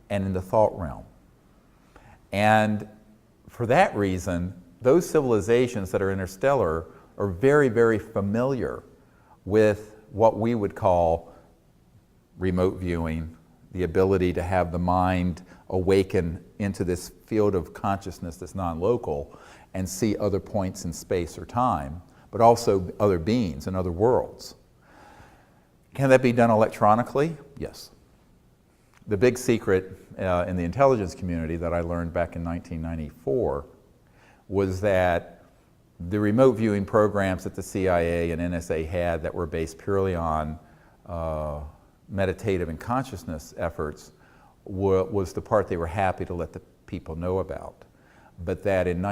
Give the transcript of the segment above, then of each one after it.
and in the thought realm. And for that reason, those civilizations that are interstellar are very, very familiar with what we would call remote viewing, the ability to have the mind awaken into this field of consciousness that's non-local and see other points in space or time, but also other beings and other worlds. Can that be done electronically? Yes. The big secret in the intelligence community that I learned back in 1994 was that the remote viewing programs that the CIA and NSA had that were based purely on meditative and consciousness efforts was the part they were happy to let the people know about. But that in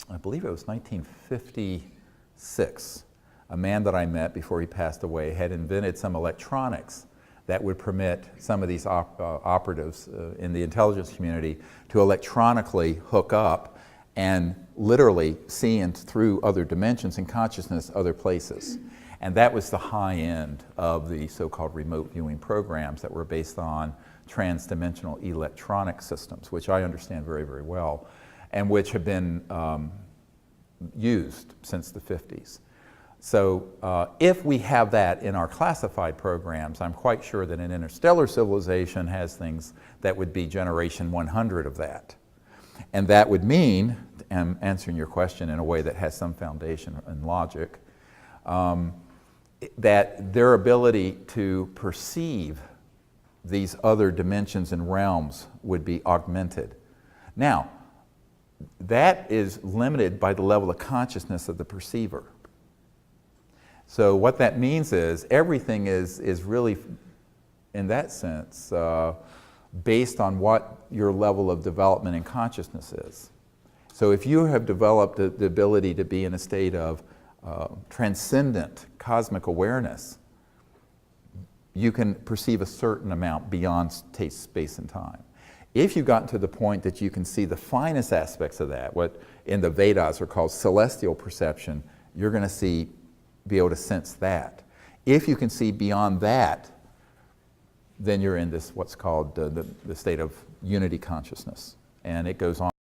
I believe it was 1956, a man that I met before he passed away had invented some electronics that would permit some of these operatives in the intelligence community to electronically hook up and literally see through other dimensions in consciousness, other places. And that was the high end of the so-called remote viewing programs that were based on trans-dimensional electronic systems, which I understand very, very well, and which have been used since the 50s. So if we have that in our classified programs, I'm quite sure that an interstellar civilization has things that would be generation 100 of that. And that would mean, and answering your question in a way that has some foundation in logic, that their ability to perceive these other dimensions and realms would be augmented. Now, that is limited by the level of consciousness of the perceiver. So what that means is everything is really, in that sense, based on what your level of development in consciousness is. So if you have developed the ability to be in a state of transcendent cosmic awareness, you can perceive a certain amount beyond space and time. If you've gotten to the point that you can see the finest aspects of that, what in the Vedas are called celestial perception, you're going to be able to sense that. If you can see beyond that, then you're in this what's called the state of unity consciousness, and it goes on.